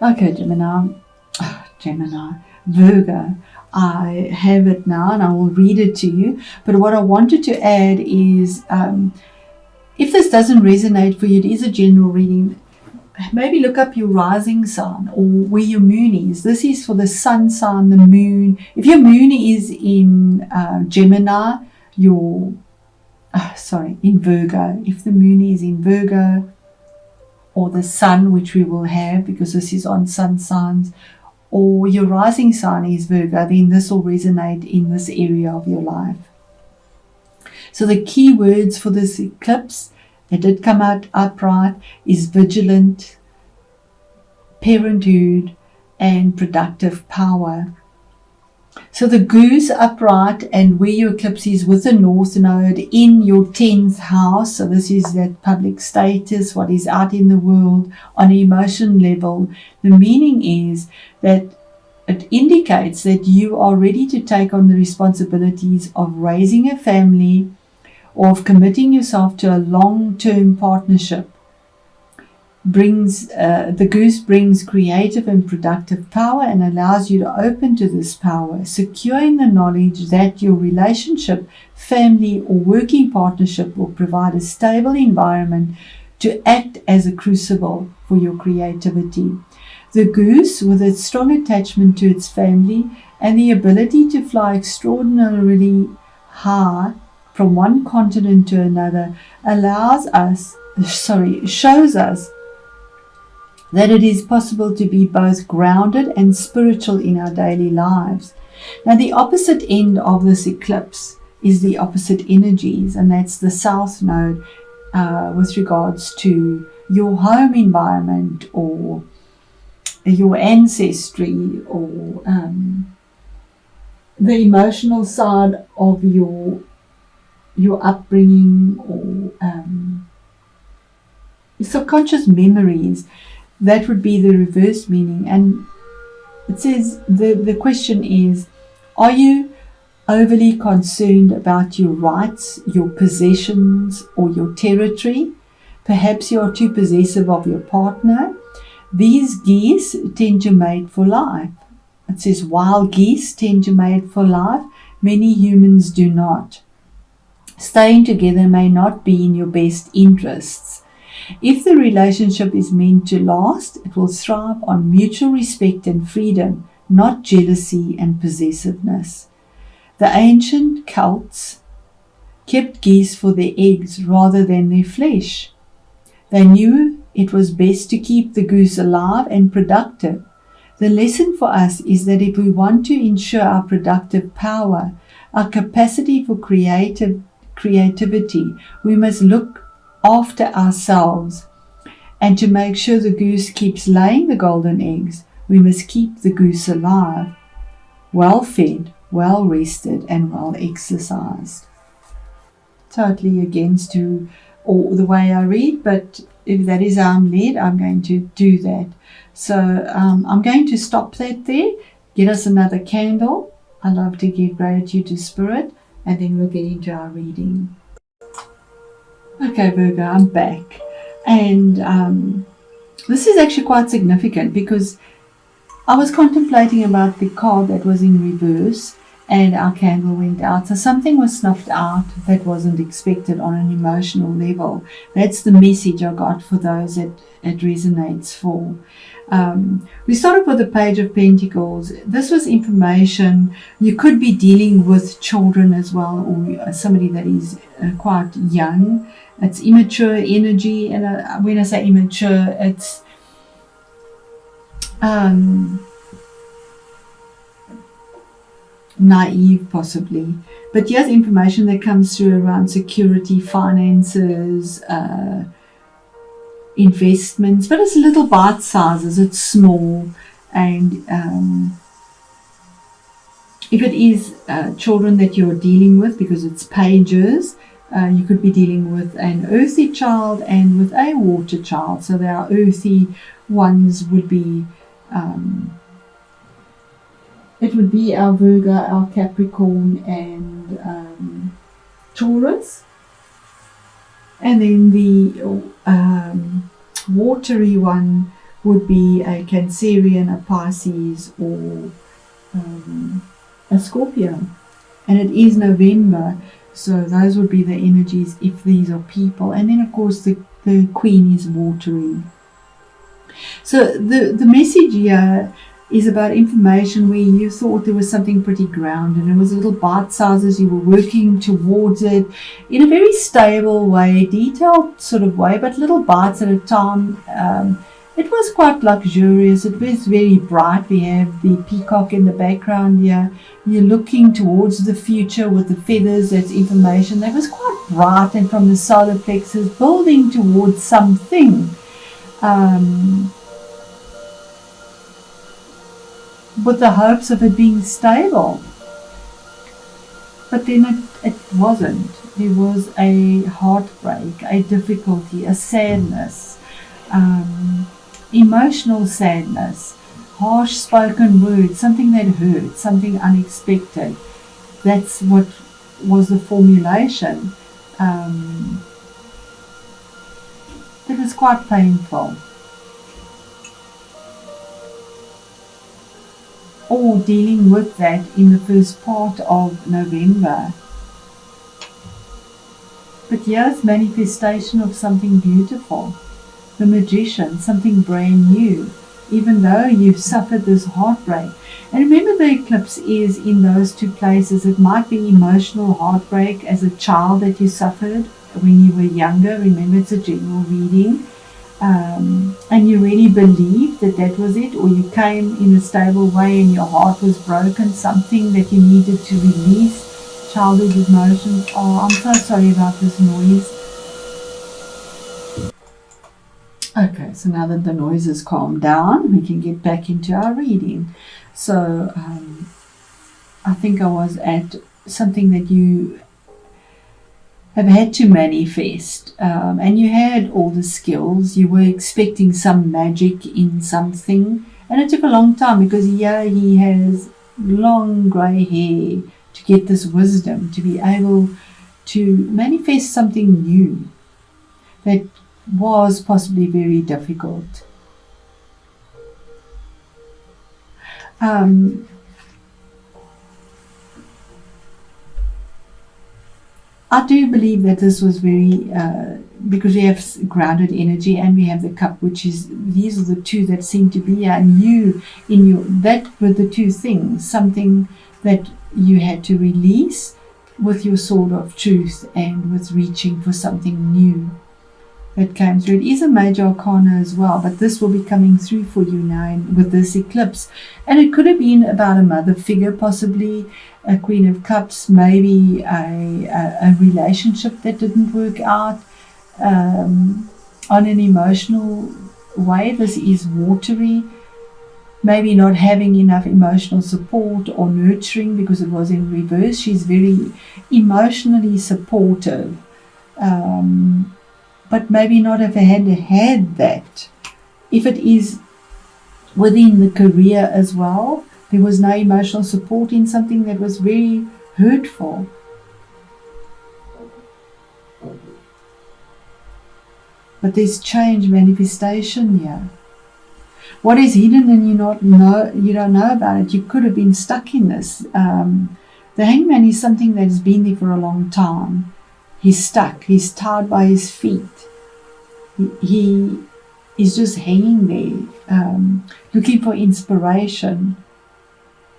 Okay, Gemini, Virgo. I have it now and I will read it to you. But what I wanted to add is, if this doesn't resonate for you, it is a general reading. Maybe look up your rising sign or where your moon is. This is for the sun sign, the moon. If your moon is in Gemini, in Virgo. If the moon is in Virgo, or the sun, which we will have because this is on sun signs, or your rising sign is Virgo, then this will resonate in this area of your life. So the key words for this eclipse, it did come out upright, is vigilant, parenthood, and productive power. So the goose upright, and where your eclipse is with the north node in your 10th house. So this is that public status, what is out in the world on an emotion level. The meaning is that it indicates that you are ready to take on the responsibilities of raising a family or of committing yourself to a long-term partnership. The goose brings creative and productive power and allows you to open to this power, secure in the knowledge that your relationship, family, or working partnership will provide a stable environment to act as a crucible for your creativity. The goose, with its strong attachment to its family and the ability to fly extraordinarily high from one continent to another, shows us that it is possible to be both grounded and spiritual in our daily lives. Now, the opposite end of this eclipse is the opposite energies, and that's the south node with regards to your home environment or your ancestry or the emotional side of your upbringing or subconscious memories. That would be the reverse meaning. And it says the question is, are you overly concerned about your rights, your possessions, or your territory? Perhaps you are too possessive of your partner. These geese tend to mate for life. It says wild geese tend to mate for life. Many humans do not. Staying together may not be in your best interests. If the relationship is meant to last, it will thrive on mutual respect and freedom, not jealousy and possessiveness. The ancient Celts kept geese for their eggs rather than their flesh. They knew it was best to keep the goose alive and productive. The lesson for us is that if we want to ensure our productive power, our capacity for creativity, we must look after ourselves. And to make sure the goose keeps laying the golden eggs, we must keep the goose alive, well fed, well rested, and well exercised. Totally against the way I read, but if that is how I'm led, I'm going to do that. So I'm going to stop that there, get us another candle. I love to give gratitude to Spirit, and then we'll get into our reading. Okay, Virgo, I'm back. And this is actually quite significant because I was contemplating about the card that was in reverse and our candle went out. So something was snuffed out that wasn't expected on an emotional level. That's the message I got for those that it resonates for. We started with the Page of Pentacles. This was information. You could be dealing with children as well, or somebody that is quite young. It's immature energy, and when I say immature, it's naive possibly. But here's information that comes through around security, finances, investments, but it's little bite sizes, it's small. And if it is children that you're dealing with, because it's pages, you could be dealing with an earthy child and with a water child. So there are earthy ones would be it would be our Virgo, our Capricorn, and Taurus. And then the watery one would be a Cancerian, a Pisces, or a Scorpio. And it is November, so those would be the energies if these are people. And then, of course, the Queen is watery. So the message here is about information where you thought there was something pretty grounded, and it was little bite sizes. You were working towards it in a very stable way, detailed sort of way, but little bites at a time. It was quite luxurious. It was very bright. We have the peacock in the background here. You're looking towards the future with the feathers. That's information that was quite bright, and from the solar plexus, building towards something. With the hopes of it being stable. But then it wasn't. There was a heartbreak, a difficulty, a sadness, emotional sadness, harsh spoken words, something that hurt, something unexpected. That's what was the formulation. It was quite painful. Or dealing with that in the first part of November. But here's manifestation of something beautiful. The Magician, something brand new, even though you've suffered this heartbreak. And remember, the eclipse is in those two places. It might be emotional heartbreak as a child that you suffered when you were younger. Remember, it's a general reading. And you really believed that was it, or you came in a stable way and your heart was broken, something that you needed to release, childhood emotions. Oh, I'm so sorry about this noise. Okay, so now that the noise has calmed down, we can get back into our reading. So I think I was at something that you have had to manifest, and you had all the skills. You were expecting some magic in something, and it took a long time, because here he has long grey hair to get this wisdom, to be able to manifest something new that was possibly very difficult. I do believe that this was very, because we have grounded energy and we have the cup, which is, these are the two that seem to be, and you, in your, that were the two things, something that you had to release with your sword of truth and with reaching for something new that came through. It is a major arcana as well, but this will be coming through for you now with this eclipse. And it could have been about a mother figure, possibly a Queen of Cups, maybe a relationship that didn't work out on an emotional way. This is watery. Maybe not having enough emotional support or nurturing, because it was in reverse. She's very emotionally supportive. But maybe not have had that. If it is within the career as well, there was no emotional support in something that was very hurtful. But there's change, manifestation here. What is hidden and you don't know about it, you could have been stuck in this. The Hangman is something that has been there for a long time. He's stuck. He's tied by his feet. He is just hanging there, looking for inspiration.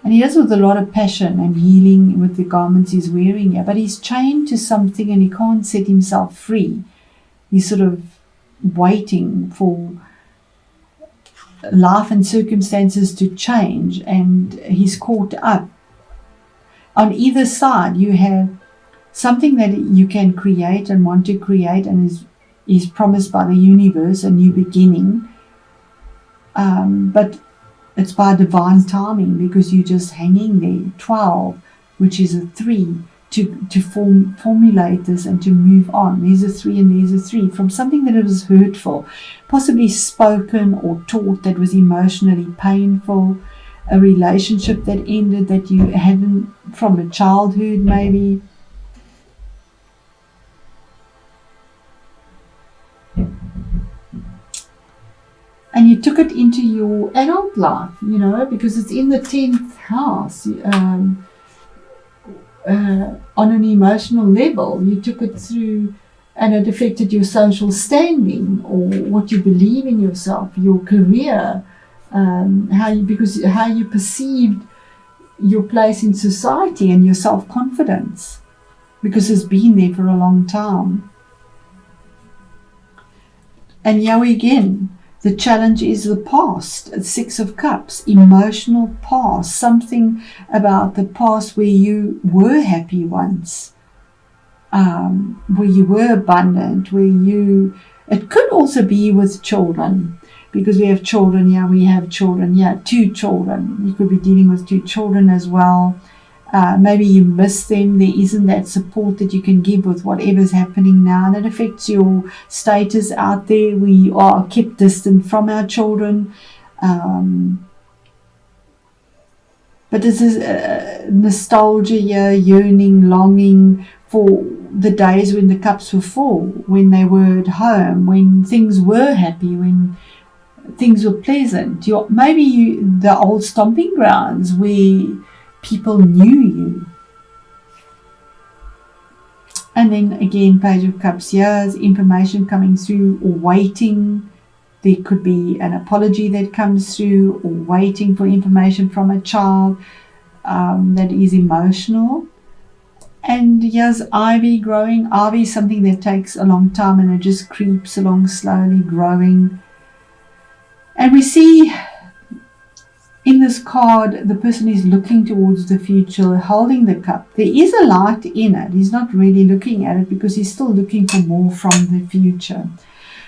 And he does with a lot of passion and healing with the garments he's wearing here. But he's chained to something and he can't set himself free. He's sort of waiting for life and circumstances to change, and he's caught up. On either side, you have something that you can create and want to create, and is promised by the universe, a new beginning. But it's by divine timing, because you're just hanging there. 12, which is a 3, to formulate this and to move on. There's a 3 and there's a 3 from something that was hurtful, possibly spoken or taught, that was emotionally painful, a relationship that ended that you hadn't from a childhood maybe. And you took it into your adult life, because it's in the 10th house. On an emotional level, you took it through, and it affected your social standing, or what you believe in yourself, your career, how you perceived your place in society and your self-confidence, because it's been there for a long time. And here again, the challenge is the past. 6 of Cups, emotional past, something about the past where you were happy once, where you were abundant, it could also be with children, because we have children here, 2 children. You could be dealing with 2 children as well. Maybe you miss them. There isn't that support that you can give with whatever's happening now, and it affects your status out there. We are kept distant from our children. But this is nostalgia here, yearning, longing for the days when the cups were full, when they were at home, when things were happy, when things were pleasant. The old stomping grounds where people knew you. And then again, Page of Cups, here's information coming through, or waiting. There could be an apology that comes through, or waiting for information from a child that is emotional. And here's ivy growing. Ivy is something that takes a long time, and it just creeps along slowly, growing. And we see in this card, the person is looking towards the future, holding the cup. There is a light in it. He's not really looking at it because he's still looking for more from the future.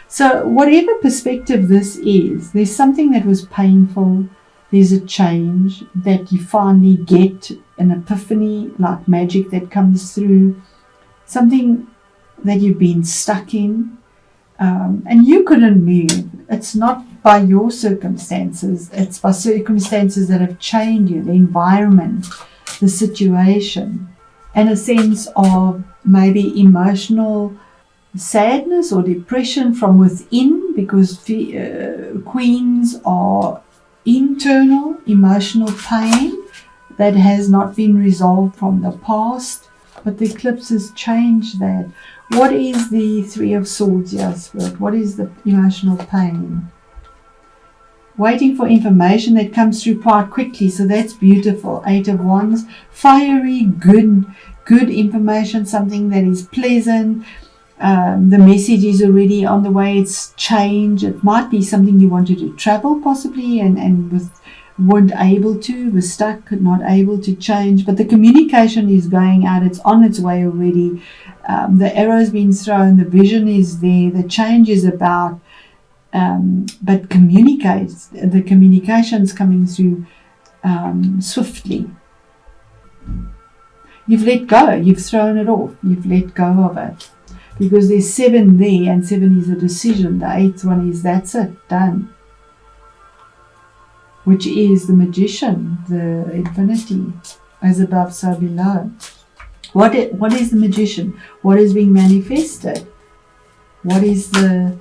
So whatever perspective this is, there's something that was painful. There's a change that you finally get, an epiphany, like magic that comes through. Something that you've been stuck in. And you couldn't move. It's not by your circumstances, it's by circumstances that have changed you, the environment, the situation, and a sense of maybe emotional sadness or depression from within, because queens are internal emotional pain that has not been resolved from the past, but the eclipse has changed that. What is the 3 of Swords here, Spirit? What is the emotional pain? Waiting for information that comes through quite quickly, so that's beautiful. 8 of Wands, fiery, good information, something that is pleasant. The message is already on the way. It's change. It might be something you wanted to travel possibly, and weren't able to, was stuck, not able to change. But the communication is going out. It's on its way already. The arrow's been thrown. The vision is there. The change is about. But the communication's coming through swiftly. You've let go, you've thrown it off, you've let go of it. Because there's 7 there, and 7 is a decision. The 8th one is, that's it, done. Which is the Magician, the infinity, as above, so below. What is the Magician? What is being manifested? What is the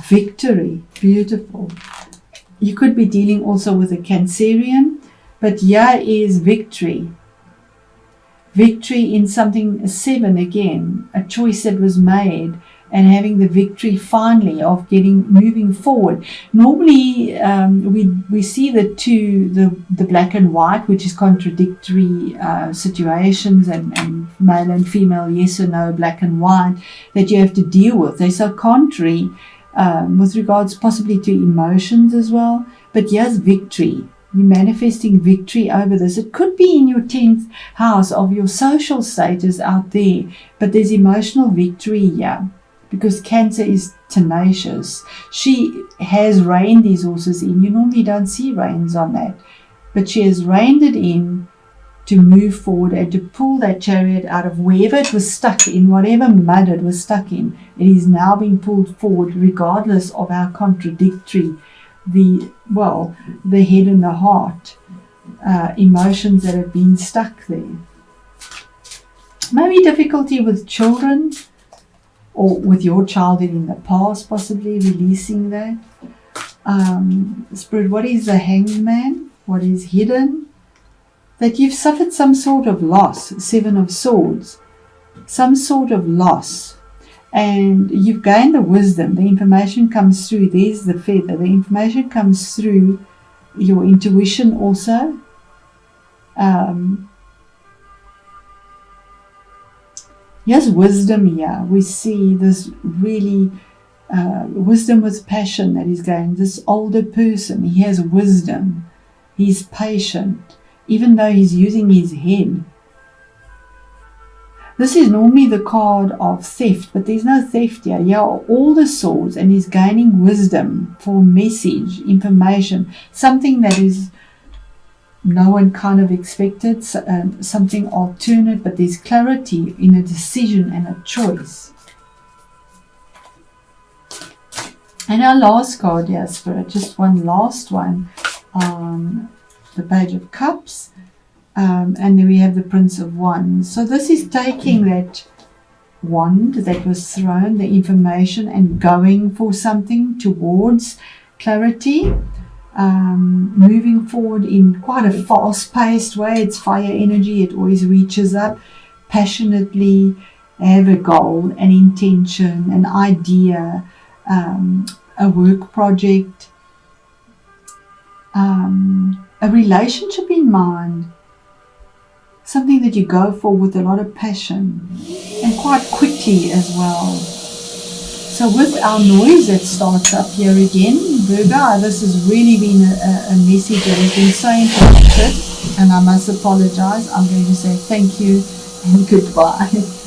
victory? Beautiful. You could be dealing also with a Cancerian, but here is victory. Victory in something, 7 again, a choice that was made, and having the victory finally of moving forward. Normally we see the black and white, which is contradictory situations, and male and female, yes or no, black and white, that you have to deal with. They're so contrary with regards possibly to emotions as well. But here's victory. You're manifesting victory over this. It could be in your 10th house of your social status out there, but there's emotional victory here, because Cancer is tenacious. She has reined these horses in. You normally don't see reins on that, but she has reined it in to move forward and to pull that chariot out of wherever it was stuck in, whatever mud it was stuck in. It is now being pulled forward, regardless of how contradictory the head and the heart emotions that have been stuck there. Maybe difficulty with children. or with your childhood in the past, possibly releasing that. Spirit, what is the Hanged Man? What is hidden? That you've suffered some sort of loss, Seven of Swords, some sort of loss. And you've gained the wisdom. The information comes through. There's the feather. The information comes through your intuition also. Yes, wisdom here. We see this really wisdom with passion that is going. This older person, he has wisdom. He's patient, even though he's using his head. This is normally the card of theft, but there's no theft here. Here are all the swords, and he's gaining wisdom for message, information, something that is no one kind of expected, something alternate, but there's clarity in a decision and a choice. And our last card here, Spirit, just one last one, the Page of Cups. And then we have the Prince of Wands. So this is taking that wand that was thrown, the information, and going for something towards clarity, moving forward in quite a fast-paced way. It's fire energy. It always reaches up passionately, have a goal, an intention, an idea, a work project, a relationship in mind. Something that you go for with a lot of passion and quite quickly as well. So with our noise that starts up here again, Virgo, this has really been a message that has been so interrupted, and I must apologize. I'm going to say thank you and goodbye.